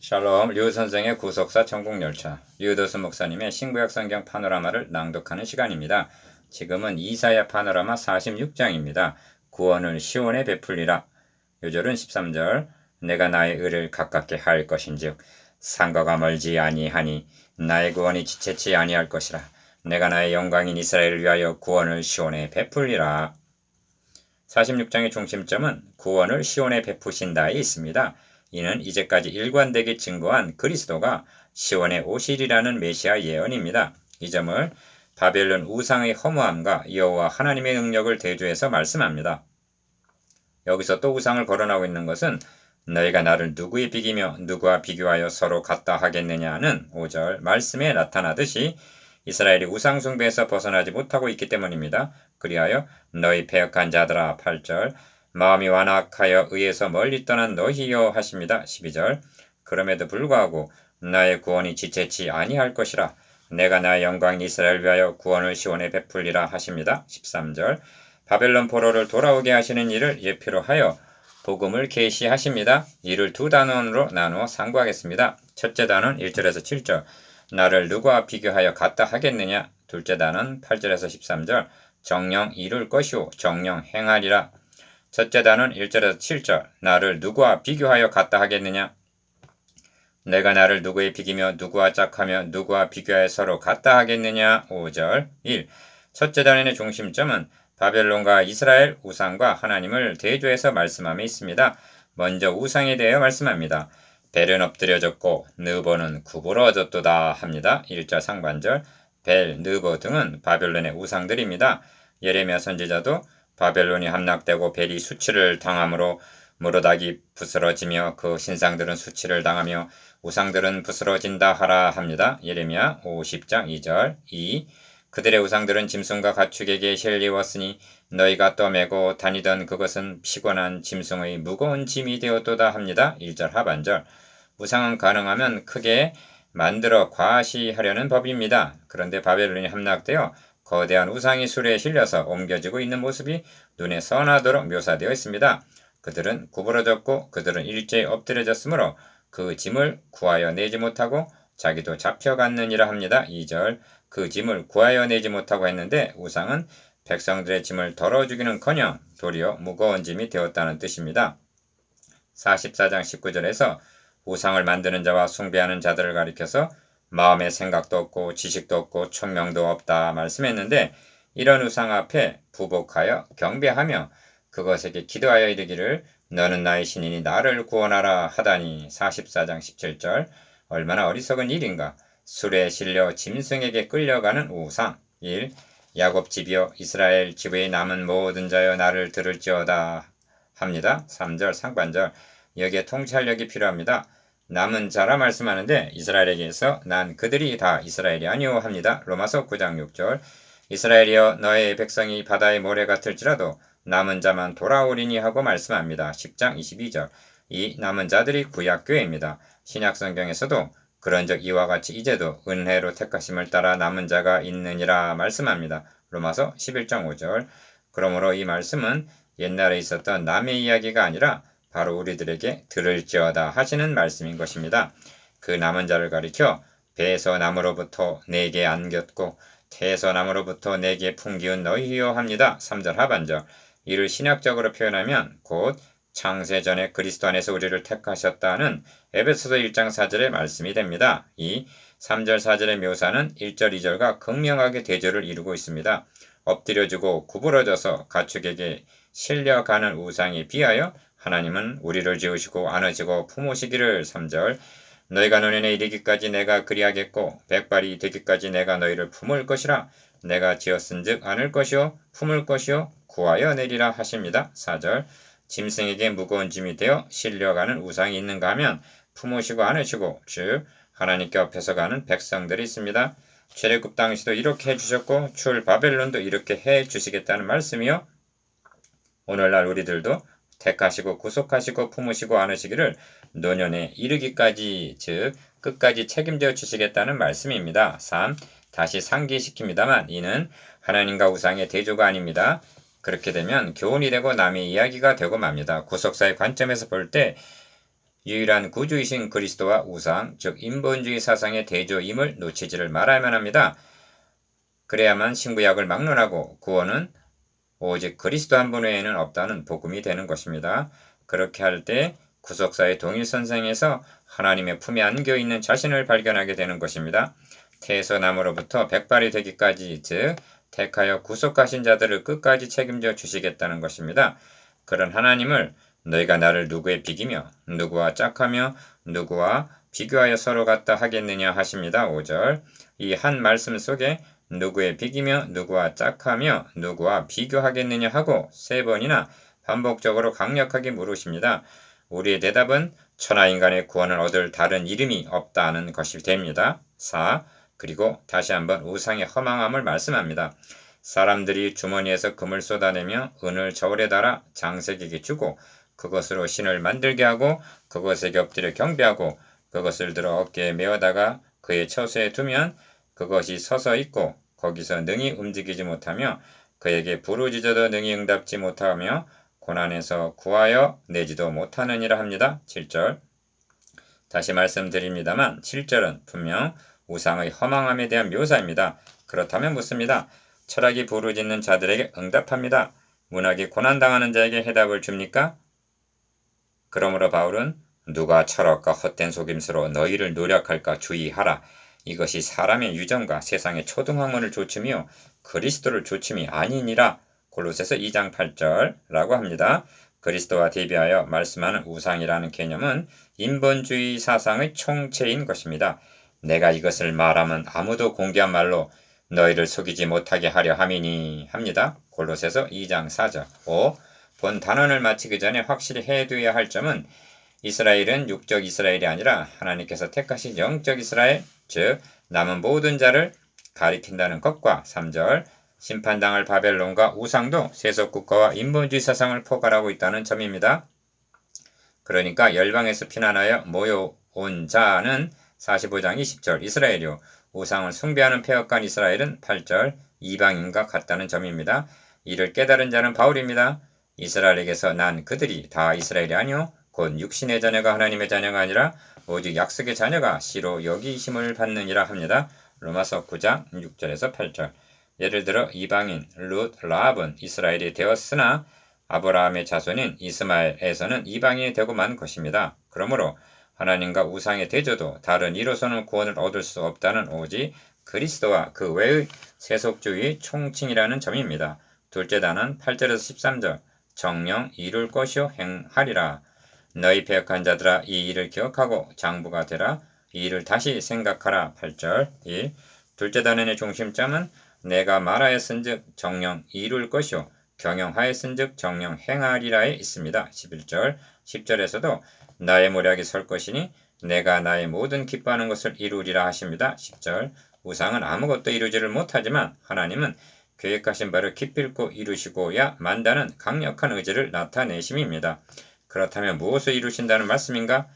샬롬, 류 선생의 구속사 천국열차, 류도수 목사님의 신구약 성경 파노라마를 낭독하는 시간입니다. 지금은 이사야 파노라마 46장입니다. 구원을 시온에 베풀리라. 요절은 13절, 내가 나의 의를 가깝게 할 것인즉 상거가 멀지 아니하니 나의 구원이 지체치 아니할 것이라. 내가 나의 영광인 이스라엘을 위하여 구원을 시온에 베풀리라. 46장의 중심점은 구원을 시온에 베푸신다에 있습니다. 이는 이제까지 일관되게 증거한 그리스도가 시온에 오시리라는 메시아 예언입니다. 이 점을 바벨론 우상의 허무함과 여호와 하나님의 능력을 대조해서 말씀합니다. 여기서 또 우상을 거론하고 있는 것은 너희가 나를 누구에 비기며 누구와 비교하여 서로 같다 하겠느냐는 5절 말씀에 나타나듯이 이스라엘이 우상 숭배에서 벗어나지 못하고 있기 때문입니다. 그리하여 너희 패역한 자들아 8절 마음이 완악하여 의에서 멀리 떠난 너희여 하십니다. 12절 그럼에도 불구하고 나의 구원이 지체치 아니할 것이라. 내가 나의 영광 이스라엘 위하여 구원을 시온에 베풀리라 하십니다. 13절 바벨론 포로를 돌아오게 하시는 일을 예표로 하여 복음을 계시하십니다. 이를 두 단원으로 나누어 상고하겠습니다. 첫째 단원 1절에서 7절 나를 누구와 비교하여 같다 하겠느냐. 둘째 단원 8절에서 13절 정령 이룰 것이오 정령 행하리라. 첫째 단원 1절에서 7절 나를 누구와 비교하여 같다 하겠느냐. 내가 나를 누구에 비기며 누구와 짝하며 누구와 비교하여 서로 같다 하겠느냐. 5절 1. 첫째 단원의 중심점은 바벨론과 이스라엘 우상과 하나님을 대조해서 말씀함에 있습니다. 먼저 우상에 대하여 말씀합니다. 벨은 엎드려졌고 느보는 구부러졌도다 합니다. 1절 상반절 벨, 느보 등은 바벨론의 우상들입니다. 예레미야 선지자도 바벨론이 함락되고 벨이 수치를 당함으로 무로닥이 부스러지며 그 신상들은 수치를 당하며 우상들은 부스러진다 하라 합니다. 예레미야 50장 2절 2. 그들의 우상들은 짐승과 가축에게 실리웠으니 너희가 떠매고 다니던 그것은 피곤한 짐승의 무거운 짐이 되었도다 합니다. 1절 하반절 우상은 가능하면 크게 만들어 과시하려는 법입니다. 그런데 바벨론이 함락되어 거대한 우상이 수레에 실려서 옮겨지고 있는 모습이 눈에 선하도록 묘사되어 있습니다. 그들은 구부러졌고 그들은 일제히 엎드려졌으므로 그 짐을 구하여 내지 못하고 자기도 잡혀갔느니라 합니다. 2절 그 짐을 구하여 내지 못하고 했는데 우상은 백성들의 짐을 덜어주기는커녕 도리어 무거운 짐이 되었다는 뜻입니다. 44장 19절에서 우상을 만드는 자와 숭배하는 자들을 가리켜서 마음의 생각도 없고 지식도 없고 총명도 없다 말씀했는데 이런 우상 앞에 부복하여 경배하며 그것에게 기도하여 이르기를 너는 나의 신이니 나를 구원하라 하다니. 44장 17절 얼마나 어리석은 일인가. 술에 실려 짐승에게 끌려가는 우상. 1. 야곱 집이여 이스라엘 지부에 남은 모든 자여 나를 들을지어다 합니다. 3절 상반절 여기에 통찰력이 필요합니다. 남은 자라 말씀하는데 이스라엘에게서 난 그들이 다 이스라엘이 아니오 합니다. 로마서 9장 6절 이스라엘이여 너의 백성이 바다의 모래 같을지라도 남은 자만 돌아오리니 하고 말씀합니다. 10장 22절 이 남은 자들이 구약교회입니다. 신약성경에서도 그런즉 이와 같이 이제도 은혜로 택하심을 따라 남은 자가 있느니라 말씀합니다. 로마서 11장 5절 그러므로 이 말씀은 옛날에 있었던 남의 이야기가 아니라 바로 우리들에게 들을지어다 하시는 말씀인 것입니다. 그 남은 자를 가리켜 배에서 나무로부터 내게 안겼고 태에서 나무로부터 내게 풍기운 너희여 합니다. 3절 하반절 이를 신약적으로 표현하면 곧 창세전에 그리스도 안에서 우리를 택하셨다는 에베소서 1장 4절의 말씀이 됩니다. 이 3절 4절의 묘사는 1절 2절과 극명하게 대조를 이루고 있습니다. 엎드려지고 구부러져서 가축에게 실려가는 우상에 비하여 하나님은 우리를 지으시고 안으시고 품으시기를. 3절 너희가 노년에 이르기까지 내가 그리하겠고 백발이 되기까지 내가 너희를 품을 것이라. 내가 지었은즉 안을 것이요 품을 것이요 구하여 내리라 하십니다. 4절 짐승에게 무거운 짐이 되어 실려가는 우상이 있는가 하면 품으시고 안으시고 즉 하나님께 앞에서 가는 백성들이 있습니다. 출애굽 당시도 이렇게 해주셨고 출 바벨론도 이렇게 해주시겠다는 말씀이요. 오늘날 우리들도 택하시고 구속하시고 품으시고 안으시기를 노년에 이르기까지 즉 끝까지 책임져 주시겠다는 말씀입니다. 3. 다시 상기시킵니다만 이는 하나님과 우상의 대조가 아닙니다. 그렇게 되면 교훈이 되고 남의 이야기가 되고 맙니다. 구속사의 관점에서 볼 때 유일한 구주이신 그리스도와 우상, 즉 인본주의 사상의 대조임을 놓치지를 말아야만 합니다. 그래야만 신구약을 막론하고 구원은 오직 그리스도 한 분 외에는 없다는 복음이 되는 것입니다. 그렇게 할 때 구속사의 동일선상에서 하나님의 품에 안겨있는 자신을 발견하게 되는 것입니다. 태소나무로부터 백발이 되기까지, 즉 택하여 구속하신 자들을 끝까지 책임져 주시겠다는 것입니다. 그런 하나님을 너희가 나를 누구에 비기며 누구와 짝하며 누구와 비교하여 서로 같다 하겠느냐 하십니다. 5절. 이 한 말씀 속에 누구에 비기며 누구와 짝하며 누구와 비교하겠느냐 하고 3번이나 반복적으로 강력하게 물으십니다. 우리의 대답은 천하인간의 구원을 얻을 다른 이름이 없다는 것이 됩니다. 4. 그리고 다시 한번 우상의 허망함을 말씀합니다. 사람들이 주머니에서 금을 쏟아내며 은을 저울에 달아 장색에게 주고 그것으로 신을 만들게 하고 그것에게 엎드려 경배하고 그것을 들어 어깨에 메어다가 그의 처소에 두면 그것이 서서 있고 거기서 능히 움직이지 못하며 그에게 부르짖어도 능히 응답지 못하며 고난에서 구하여 내지도 못하느니라 합니다. 7절. 다시 말씀드립니다만 7절은 분명 우상의 허망함에 대한 묘사입니다. 그렇다면 묻습니다. 철학이 부르짖는 자들에게 응답합니다. 문학이 고난당하는 자에게 해답을 줍니까? 그러므로 바울은 누가 철학과 헛된 속임수로 너희를 노력할까 주의하라. 이것이 사람의 유전과 세상의 초등학문을 조춤이요 그리스도를 조춤이 아니니라. 골로새서 2장 8절라고 합니다. 그리스도와 대비하여 말씀하는 우상이라는 개념은 인본주의 사상의 총체인 것입니다. 내가 이것을 말하면 아무도 공개한 말로 너희를 속이지 못하게 하려 함이니 합니다. 골로새서 2장 4절. 5. 본 단원을 마치기 전에 확실히 해두어야 할 점은 이스라엘은 육적 이스라엘이 아니라 하나님께서 택하신 영적 이스라엘, 즉 남은 모든 자를 가리킨다는 것과 3절 심판당할 바벨론과 우상도 세속국가와 인본주의 사상을 포괄하고 있다는 점입니다. 그러니까 열방에서 피난하여 모여온 자는 45장 20절 이스라엘이요 우상을 숭배하는 폐역한 이스라엘은 8절 이방인과 같다는 점입니다. 이를 깨달은 자는 바울입니다. 이스라엘에게서 난 그들이 다 이스라엘이 아니요 곧 육신의 자녀가 하나님의 자녀가 아니라 오직 약속의 자녀가 씨로 여기심을 받느니라 합니다. 로마서 9장 6절에서 8절. 예를 들어 이방인 룻, 라합은 이스라엘이 되었으나 아브라함의 자손인 이스마엘에서는 이방인이 되고 만 것입니다. 그러므로 하나님과 우상의 대조도 다른 이로서는 구원을 얻을 수 없다는 오직 그리스도와 그 외의 세속주의 총칭이라는 점입니다. 둘째 단은 8절에서 13절 정령 이룰 것이요 행하리라. 너희 패역한 자들아 이 일을 기억하고 장부가 되라. 이 일을 다시 생각하라. 8절 1. 둘째 단원의 중심점은 내가 말하였은즉 정령 이룰 것이요 경영하였은즉 정령 행하리라에 있습니다. 11절 10절에서도 나의 모략이 설 것이니 내가 나의 모든 기뻐하는 것을 이루리라 하십니다. 10절 우상은 아무것도 이루지를 못하지만 하나님은 계획하신 바를 기필코 이루시고야 만다는 강력한 의지를 나타내심입니다. 그렇다면 무엇을 이루신다는 말씀인가?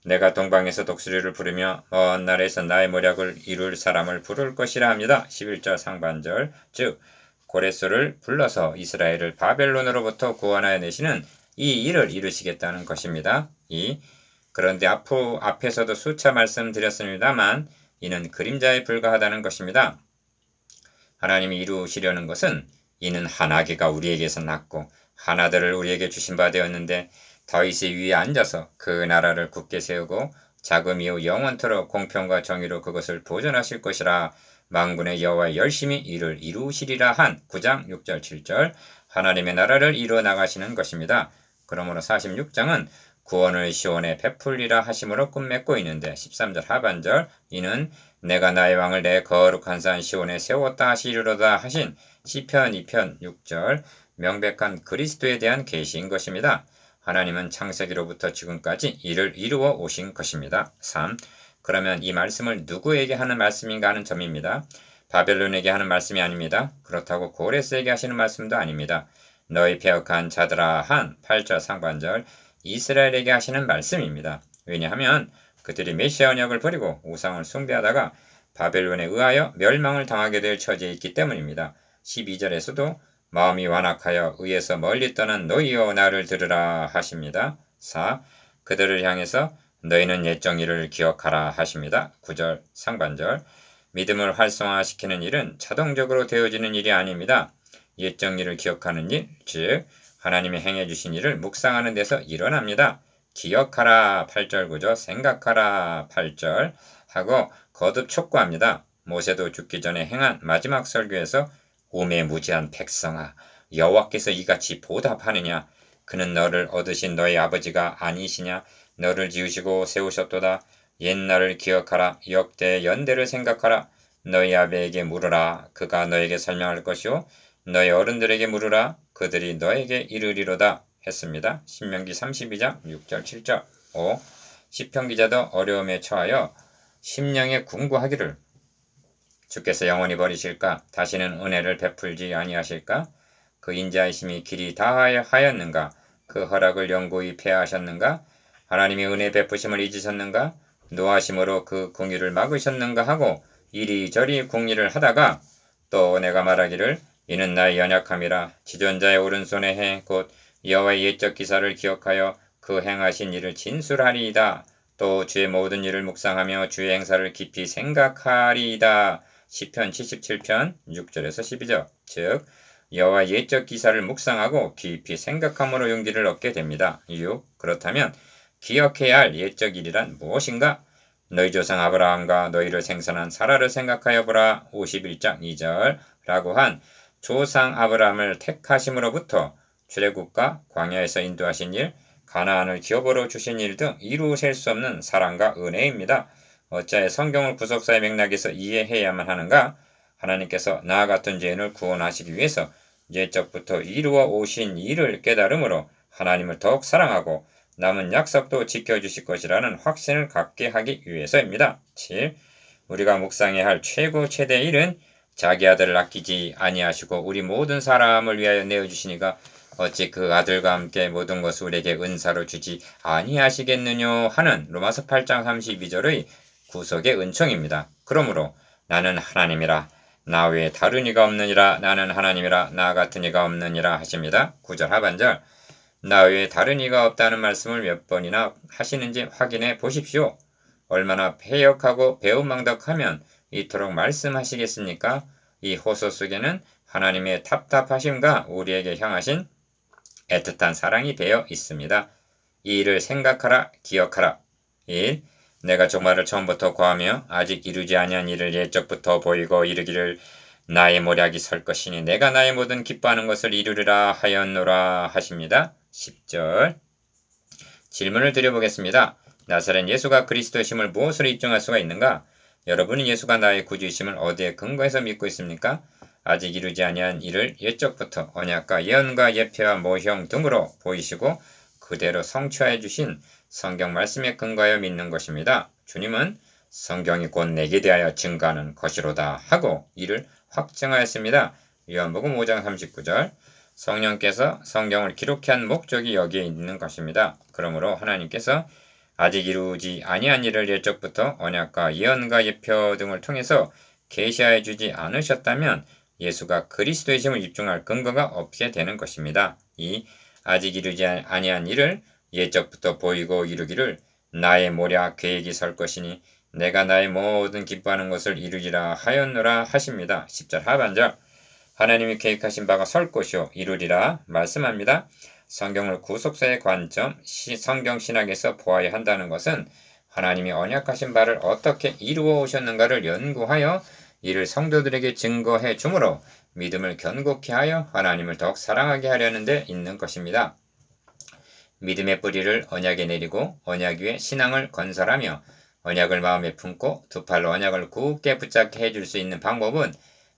내가 동방에서 독수리를 부르며 먼 나라에서 나의 모략을 이룰 사람을 부를 것이라 합니다. 11절 상반절 즉 고레스를 불러서 이스라엘을 바벨론으로부터 구원하여 내시는 이 일을 이루시겠다는 것입니다. 그런데 앞에서도 수차 말씀드렸습니다만 이는 그림자에 불과하다는 것입니다. 하나님이 이루시려는 것은 이는 한 아기가 우리에게서 낳고 한 아들을 우리에게 주신 바 되었는데 다윗의 위에 앉아서 그 나라를 굳게 세우고 자금 이후 영원토록 공평과 정의로 그것을 보존하실 것이라 만군의 여호와의 열심히 이를 이루시리라 한 9장 6절 7절 하나님의 나라를 이루어 나가시는 것입니다. 그러므로 46장은 구원을 시온에 베풀리라 하심으로 끝맺고 있는데 13절 하반절 이는 내가 나의 왕을 내 거룩한 산 시온에 세웠다 하시리로다 하신 시편 2편 6절 명백한 그리스도에 대한 계시인 것입니다. 하나님은 창세기로부터 지금까지 이를 이루어 오신 것입니다. 3. 그러면 이 말씀을 누구에게 하는 말씀인가 하는 점입니다. 바벨론에게 하는 말씀이 아닙니다. 그렇다고 고레스에게 하시는 말씀도 아닙니다. 너희 패역한 자들아 한 8절 상반절 이스라엘에게 하시는 말씀입니다. 왜냐하면 그들이 메시아 언약을 버리고 우상을 숭배하다가 바벨론에 의하여 멸망을 당하게 될 처지에 있기 때문입니다. 12절에서도 마음이 완악하여 의에서 멀리 떠난 너희여 나를 들으라 하십니다. 4. 그들을 향해서 너희는 옛 정의를 기억하라 하십니다. 9절 상반절. 믿음을 활성화시키는 일은 자동적으로 되어지는 일이 아닙니다. 옛 정의를 기억하는 일, 즉 하나님이 행해 주신 일을 묵상하는 데서 일어납니다. 기억하라 8절 9절, 생각하라 8절 하고 거듭 촉구합니다. 모세도 죽기 전에 행한 마지막 설교에서 우매무지한 백성아, 여호와께서 이같이 보답하느냐? 그는 너를 얻으신 너희 아버지가 아니시냐? 너를 지으시고 세우셨도다. 옛날을 기억하라. 역대 연대를 생각하라. 너희 아버에게 물으라. 그가 너에게 설명할 것이요. 너희 어른들에게 물으라. 그들이 너에게 이르리로다. 했습니다. 신명기 32장 6절 7절. 5. 시편 기자도 어려움에 처하여 심령에 궁구하기를 주께서 영원히 버리실까? 다시는 은혜를 베풀지 아니하실까? 그 인자하심이 길이 다하였는가? 그 허락을 영구히 폐하하셨는가? 하나님이 은혜 베푸심을 잊으셨는가? 노하심으로 그 공의를 막으셨는가 하고 이리저리 궁리를 하다가 또 내가 말하기를 이는 나의 연약함이라 지존자의 오른손에 해 곧 여호와의 옛적 기사를 기억하여 그 행하신 일을 진술하리이다. 또 주의 모든 일을 묵상하며 주의 행사를 깊이 생각하리이다. 시편 77편 6절에서 12절. 즉 여호와의 옛적 기사를 묵상하고 깊이 생각함으로 용기를 얻게 됩니다. 6. 그렇다면 기억해야 할 옛적 일이란 무엇인가? 너희 조상 아브라함과 너희를 생산한 사라를 생각하여 보라. 51장 2절 라고 한 조상 아브라함을 택하심으로부터 출애굽과 광야에서 인도하신 일, 가나안을 기업으로 주신 일 등 이루 셀 수 없는 사랑과 은혜입니다. 어찌하여 성경을 구속사의 맥락에서 이해해야만 하는가? 하나님께서 나 같은 죄인을 구원하시기 위해서 옛적부터 이루어 오신 일을 깨달음으로 하나님을 더욱 사랑하고 남은 약속도 지켜주실 것이라는 확신을 갖게 하기 위해서입니다. 7. 우리가 묵상해야 할 최고 최대의 일은 자기 아들을 아끼지 아니하시고 우리 모든 사람을 위하여 내어주시니가 어찌 그 아들과 함께 모든 것을 우리에게 은사로 주지 아니하시겠느냐 하는 로마서 8장 32절의 구속의 은총입니다. 그러므로 나는 하나님이라 나 외에 다른 이가 없느니라 나는 하나님이라 나 같은 이가 없느니라 하십니다. 9절 하반절. 나 외에 다른 이가 없다는 말씀을 몇 번이나 하시는지 확인해 보십시오. 얼마나 패역하고 배은망덕하면 이토록 말씀하시겠습니까? 이 호소 속에는 하나님의 답답하심과 우리에게 향하신 애틋한 사랑이 배어 있습니다. 이 일을 생각하라, 기억하라. 1. 내가 종말을 처음부터 고하며 아직 이루지 아니한 일을 옛적부터 보이고 이르기를 나의 모략이 설 것이니 내가 나의 모든 기뻐하는 것을 이루리라 하였노라 하십니다. 10절. 질문을 드려보겠습니다. 나사렛 예수가 그리스도이심을 무엇으로 입증할 수가 있는가? 여러분은 예수가 나의 구주이심을 어디에 근거해서 믿고 있습니까? 아직 이루지 아니한 일을 옛적부터 언약과 예언과 예표와 모형 등으로 보이시고 그대로 성취하여 주신 성경 말씀에 근거하여 믿는 것입니다. 주님은 성경이 곧 내게 대하여 증거하는 것이로다 하고 이를 확증하였습니다. 요한복음 5장 39절. 성령께서 성경을 기록해 한 목적이 여기에 있는 것입니다. 그러므로 하나님께서 아직 이루지 아니한 일을 옛적부터 언약과 예언과 예표 등을 통해서 계시하여 주지 않으셨다면 예수가 그리스도이심을 입증할 근거가 없게 되는 것입니다. 이 아직 이루지 아니한 일을 옛적부터 보이고 이루기를 나의 모략 계획이 설 것이니 내가 나의 모든 기뻐하는 것을 이루리라 하였노라 하십니다. 10절 하반절. 하나님이 계획하신 바가 설 것이요 이루리라 말씀합니다. 성경을 구속사의 관점, 성경 신학에서 보아야 한다는 것은 하나님이 언약하신 바를 어떻게 이루어 오셨는가를 연구하여 이를 성도들에게 증거해 주므로 믿음을 견고케 하여 하나님을 더욱 사랑하게 하려는 데 있는 것입니다. 믿음의 뿌리를 언약에 내리고 언약 위에 신앙을 건설하며 언약을 마음에 품고 두 팔로 언약을 굳게 붙잡게 해줄 수 있는 방법은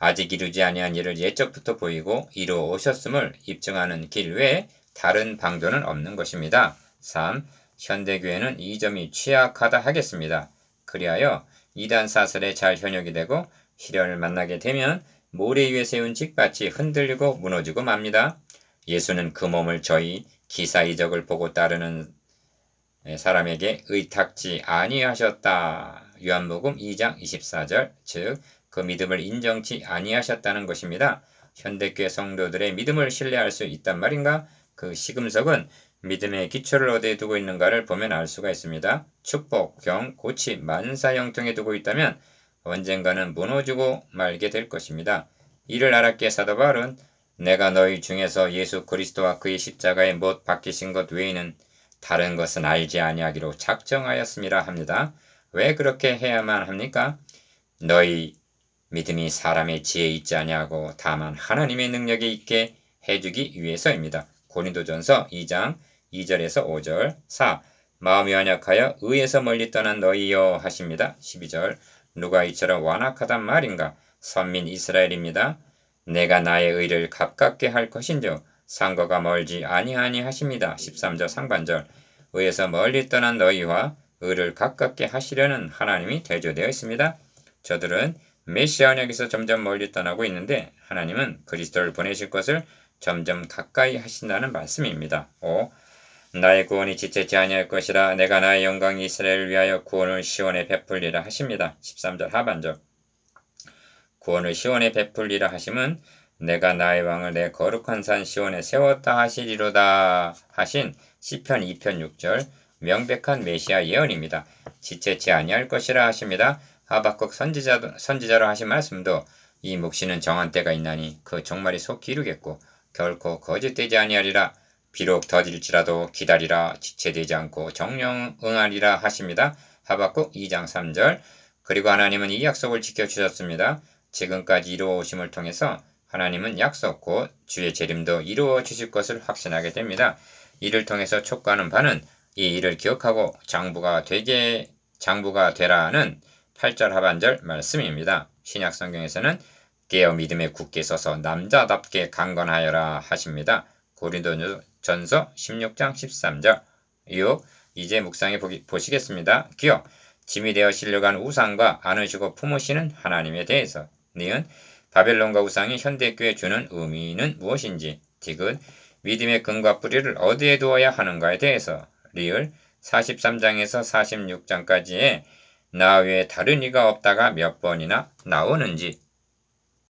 아직 이루지 아니한 일을 옛적부터 보이고 이루어 오셨음을 입증하는 길 외에 다른 방도는 없는 것입니다. 3. 현대교회는 이 점이 취약하다 하겠습니다. 그리하여 이단 사설에 잘 현역이 되고 시련을 만나게 되면 모래 위에 세운 직밭이 흔들리고 무너지고 맙니다. 예수는 그 몸을 저희 기사 이적을 보고 따르는 사람에게 의탁지 아니하셨다. 요한복음 2장 24절. 즉 그 믿음을 인정치 아니하셨다는 것입니다. 현대교회 성도들의 믿음을 신뢰할 수 있단 말인가? 그 시금석은 믿음의 기초를 어디에 두고 있는가를 보면 알 수가 있습니다. 축복, 경, 고치, 만사 형통에 두고 있다면 언젠가는 무너지고 말게 될 것입니다. 이를 알았기에 사도 바울은 내가 너희 중에서 예수 그리스도와 그의 십자가에 못 박히신 것 외에는 다른 것은 알지 아니하기로 작정하였음이라 합니다. 왜 그렇게 해야만 합니까? 너희 믿음이 사람의 지혜에 있지 아니하고 다만 하나님의 능력에 있게 해주기 위해서입니다. 고린도전서 2장 2절에서 5절 4. 마음이 완약하여 의에서 멀리 떠난 너희여 하십니다. 12절 누가 이처럼 완악하단 말인가? 선민 이스라엘입니다. 내가 나의 의를 가깝게 할 것인즉 상거가 멀지 아니하니 하십니다. 13절 상반절 의에서 멀리 떠난 너희와 의를 가깝게 하시려는 하나님이 대조되어 있습니다. 저들은 메시아 언약에서 점점 멀리 떠나고 있는데 하나님은 그리스도를 보내실 것을 점점 가까이 하신다는 말씀입니다. 5. 나의 구원이 지체치 아니할 것이라 내가 나의 영광이 이스라엘을 위하여 구원을 시온에 베풀리라 하십니다. 13절 하반절 구원을 시온에 베풀리라 하심은 내가 나의 왕을 내 거룩한 산 시온에 세웠다 하시리로다 하신 시편 2편 6절 명백한 메시아 예언입니다. 지체치 아니할 것이라 하십니다. 하박국 선지자로 하신 말씀도 이 묵시는 정한 때가 있나니 그 종말이 속히 이루겠고 결코 거짓되지 아니하리라. 비록 더딜지라도 기다리라. 지체되지 않고 정령 응하리라 하십니다. 하박국 2장 3절 그리고 하나님은 이 약속을 지켜주셨습니다. 지금까지 이루어 오심을 통해서 하나님은 약속 곧 주의 재림도 이루어 주실 것을 확신하게 됩니다. 이를 통해서 촉구하는 바는 이 일을 기억하고 장부가 되라는 8절 하반절 말씀입니다. 신약 성경에서는 깨어 믿음에 굳게 서서 남자답게 강건하여라 하십니다. 고린도전서 16장 13절 6. 이제 묵상해 보시겠습니다. 기억 짐이 되어 실려간 우상과 안으시고 품으시는 하나님에 대해서 니은 바벨론과 우상이 현대교에 주는 의미는 무엇인지 디귿 믿음의 근과 뿌리를 어디에 두어야 하는가에 대해서 리을 43장에서 46장까지의 나 외에 다른 이가 없다가 몇 번이나 나오는지